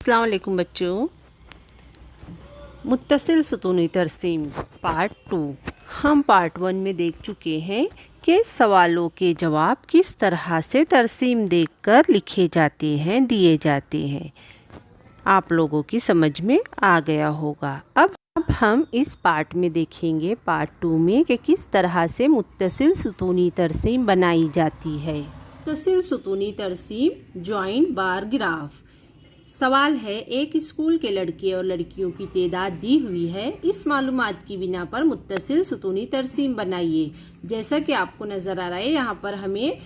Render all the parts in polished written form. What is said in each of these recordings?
अस्सलाम वालेकुम बच्चों। मुत्तसिल सुतूनी तरसीम पार्ट 2 हम पार्ट 1 में देख चुके हैं कि सवालों के जवाब किस तरह से तरसीम देखकर लिखे जाते हैं, दिए जाते हैं। आप लोगों की समझ में आ गया होगा। अब हम इस पार्ट में देखेंगे पार्ट 2 में कि किस तरह से मुत्तसिल सुतूनी तरसीम बनाई जाती है। मुत्तसिल सुतूनी तरसीम जॉइंट बार ग्राफ। सवाल है, एक स्कूल के लड़के और लड़कियों की तादाद दी हुई है। इस मालूमात की बिना पर मुत्तसिल सुतूनी तरसीम बनाइए। जैसा कि आपको नज़र आ रहा है, यहाँ पर हमें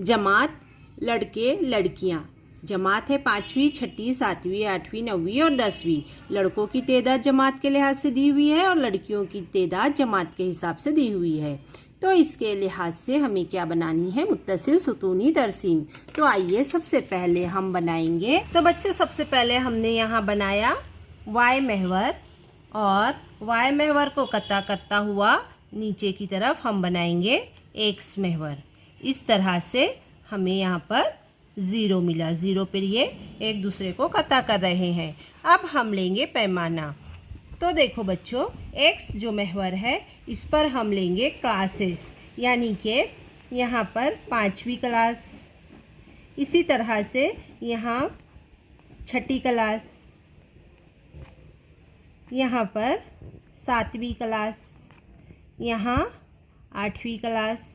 जमात, लड़के, लड़कियाँ, जमात है 5वीं, 6ठी, 7वीं, 8वीं, 9वीं और 10वीं। लड़कों की तादाद जमात के लिहाज से दी हुई है और लड़कियों की तादाद जमात के हिसाब से दी हुई है। तो इसके लिहाज से हमें क्या बनानी है? मुत्तसिल सुतूनी तरसीम। तो आइए सबसे पहले हम बनाएंगे। तो बच्चों, सबसे पहले हमने यहाँ बनाया वाई महवर और वाई महवर को कता करता हुआ नीचे की तरफ हम बनाएंगे एक्स महवर। इस तरह से हमें यहाँ पर 0 मिला। 0 पर ये एक दूसरे को कता कर रहे हैं। अब हम लेंगे पैमाना। तो देखो बच्चों, एक्स जो महवर है इस पर हम लेंगे क्लासेस, यानी कि यहाँ पर 5वीं क्लास, इसी तरह से यहाँ 6ठी क्लास, यहाँ पर 7वीं क्लास, यहाँ 8वीं क्लास,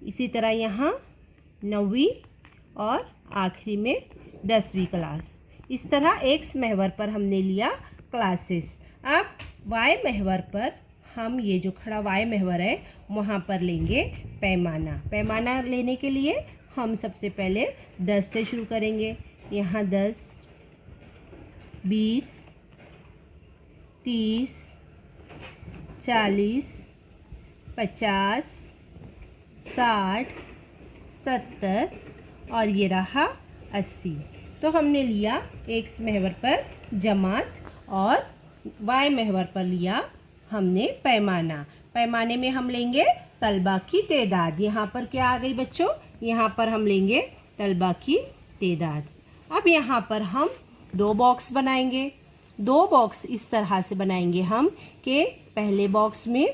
इसी तरह यहाँ 9वीं और आखिरी में 10वीं क्लास। इस तरह एक्स महवर पर हमने लिया क्लासेस। अब वाई महवर पर हम ये जो खड़ा वाई महवर है वहाँ पर लेंगे पैमाना। पैमाना लेने के लिए हम सबसे पहले 10 से शुरू करेंगे। यहाँ 10, 20, 30, 40, 50, 60, 70 और ये रहा 80। तो हमने लिया एक्स महवर पर जमात और वाई महवर पर लिया हमने पैमाना। पैमाने में हम लेंगे तलबा की तादाद। यहाँ पर क्या आ गई बच्चों? यहाँ पर हम लेंगे तलबा की तादाद। अब यहाँ पर हम 2 बॉक्स बनाएंगे। 2 बॉक्स इस तरह से बनाएंगे हम कि पहले बॉक्स में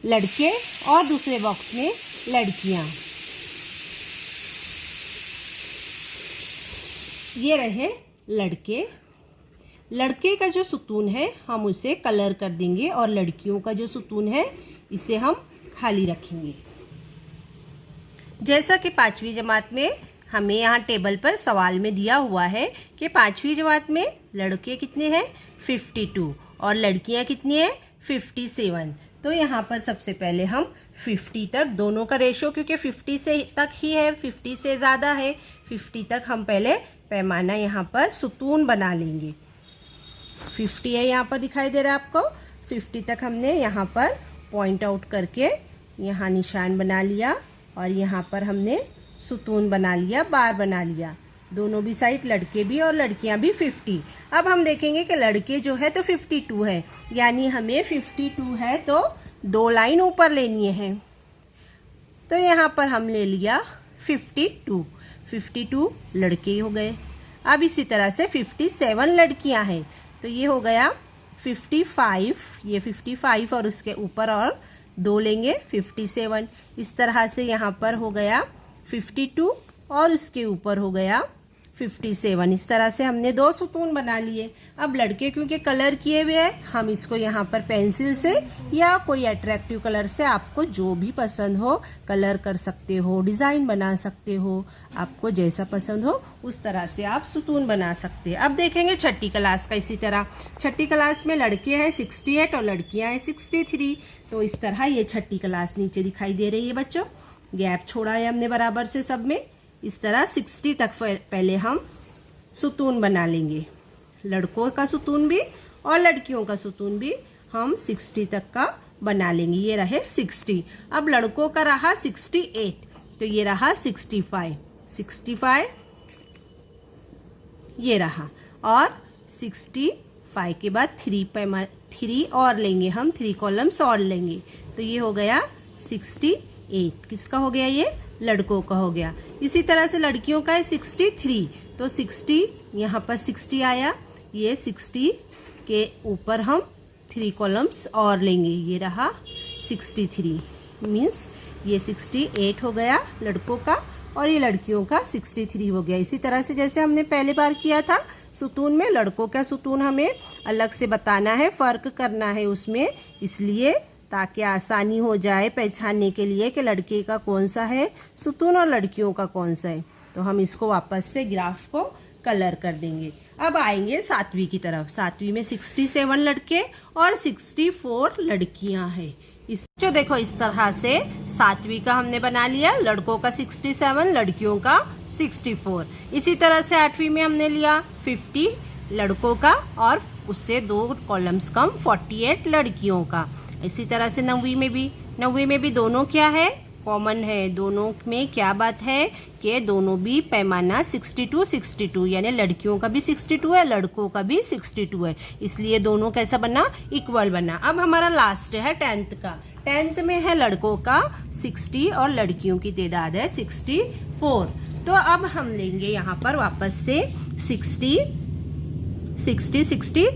लड़के और दूसरे बॉक्स में लड़कियाँ। ये रहे लड़के। लड़के का जो सुतून है हम उसे कलर कर देंगे और लड़कियों का जो सुतून है इसे हम खाली रखेंगे। जैसा कि 5वीं जमात में हमें यहाँ टेबल पर सवाल में दिया हुआ है कि 5वीं जमात में लड़के कितने हैं? 52 और लड़कियाँ कितनी हैं? 57। तो यहाँ पर सबसे पहले हम 50 तक, दोनों का रेशो क्योंकि 50 से तक ही है, 50 से ज़्यादा है, 50 तक हम पहले पैमाना यहाँ पर सुतून बना लेंगे। 50 है, यहाँ पर दिखाई दे रहा है आपको। 50 तक हमने यहाँ पर पॉइंट आउट करके यहाँ निशान बना लिया और यहाँ पर हमने सुतून बना लिया, बार बना लिया। दोनों भी साइड लड़के भी और लड़कियाँ भी 50। अब हम देखेंगे कि लड़के जो है तो 52 है, यानी हमें 52 है तो 2 लाइन ऊपर लेनी है। तो यहाँ पर हम ले लिया 52। 52 लड़के हो गए। अब इसी तरह से 57 लड़कियां हैं, तो ये हो गया 55। ये 55 और उसके ऊपर और 2 लेंगे 57। इस तरह से यहाँ पर हो गया 52 और उसके ऊपर हो गया 57। इस तरह से हमने 2 सुतून बना लिए। अब लड़के क्योंकि कलर किए हुए हैं, हम इसको यहाँ पर पेंसिल से या कोई अट्रैक्टिव कलर से, आपको जो भी पसंद हो कलर कर सकते हो, डिज़ाइन बना सकते हो, आपको जैसा पसंद हो उस तरह से आप सुतून बना सकते हैं। अब देखेंगे 6ठी क्लास का। इसी तरह 6ठी क्लास में लड़के हैं 68 और लड़कियाँ हैं 63। तो इस तरह ये 6ठी क्लास नीचे दिखाई दे रही है बच्चों। गैप छोड़ा है हमने बराबर से सब में। इस तरह 60 तक पहले हम सुतून बना लेंगे। लड़कों का सुतून भी और लड़कियों का सुतून भी हम 60 तक का बना लेंगे। ये रहे 60। अब लड़कों का रहा 68, तो ये रहा 65 ये रहा। और 65 के बाद 3 और लेंगे हम, 3 कॉलम्स और लेंगे, तो ये हो गया 68। 8। किसका हो गया? ये लड़कों का हो गया। इसी तरह से लड़कियों का है 63, तो 60 यहाँ पर 60 आया, ये 60 के ऊपर हम 3 कॉलम्स और लेंगे, ये रहा 63, मीन्स ये 68 हो गया लड़कों का और ये लड़कियों का 63 हो गया। इसी तरह से जैसे हमने पहले बार किया था सुतून में, लड़कों का सुतून हमें अलग से बताना है, फर्क करना है उसमें, इसलिए ताकि आसानी हो जाए पहचानने के लिए कि लड़के का कौन सा है सुतून और लड़कियों का कौन सा है। तो हम इसको वापस से ग्राफ को कलर कर देंगे। अब आएंगे 7वीं की तरफ। 7वीं में 67 लड़के और 64 लड़कियां हैं। इस जो देखो इस तरह से 7वीं का हमने बना लिया, लड़कों का 67, लड़कियों का 64। इसी तरह से 8वीं में हमने लिया 50 लड़कों का और उससे 2 कॉलम्स कम 48 लड़कियों का। इसी तरह से 9वीं में भी दोनों क्या है? कॉमन है। दोनों में क्या बात है कि दोनों भी पैमाना 62 यानी लड़कियों का भी 62 है, लड़कों का भी 62 है, इसलिए दोनों कैसा बना? इक्वल बना। अब हमारा लास्ट है 10th का। 10th में है लड़कों का 60 और लड़कियों की तादाद है 64। तो अब हम लेंगे यहाँ पर वापस से 60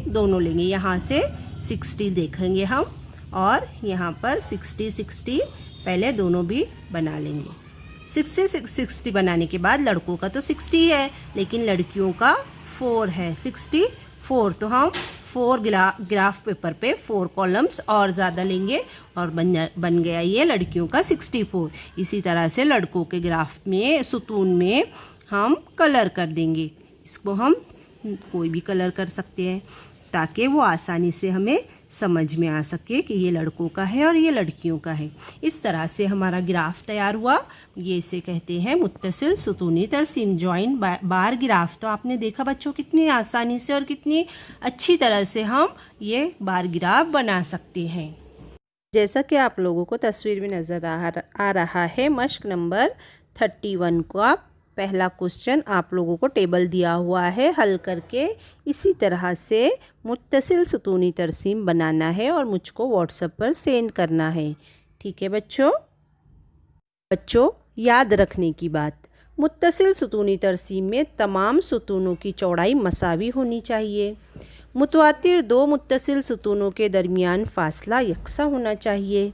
दोनों लेंगे, यहाँ से 60 देखेंगे हम और यहाँ पर 60 पहले दोनों भी बना लेंगे। 60 बनाने के बाद लड़कों का तो 60 है लेकिन लड़कियों का 4 है, 64। तो हम 4 ग्राफ पेपर पे 4 कॉलम्स और ज़्यादा लेंगे और बन गया ये लड़कियों का 64। इसी तरह से लड़कों के ग्राफ में सुतून में हम कलर कर देंगे। इसको हम कोई भी कलर कर सकते हैं ताकि वो आसानी से हमें समझ में आ सके कि ये लड़कों का है और ये लड़कियों का है। इस तरह से हमारा ग्राफ तैयार हुआ। ये इसे कहते हैं मुत्तसिल सुतूनी तरसीम, जॉइंट बार ग्राफ। तो आपने देखा बच्चों कितनी आसानी से और कितनी अच्छी तरह से हम ये बार ग्राफ बना सकते हैं। जैसा कि आप लोगों को तस्वीर में नज़र आ रहा है, मश्क नंबर 31 का पहला क्वेश्चन आप लोगों को टेबल दिया हुआ है, हल करके इसी तरह से मुत्तसिल सुतूनी तरसीम बनाना है और मुझको व्हाट्सएप पर सेंड करना है। ठीक है बच्चों? याद रखने की बात, मुत्तसिल सुतूनी तरसीम में तमाम सुतूनों की चौड़ाई मसावी होनी चाहिए। मुतवातिर 2 मुत्तसिल सुतूनों के दरमियान फासला यकसा होना चाहिए।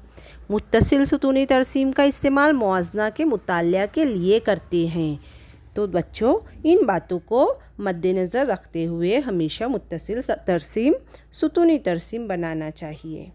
मुत्तसिल सुतूनी तरसीम का इस्तेमाल मुआजना के मुतालिया के लिए करते हैं। तो बच्चों इन बातों को मद्देनज़र रखते हुए हमेशा मुत्तसिल तरसीम सुतूनी तरसीम बनाना चाहिए।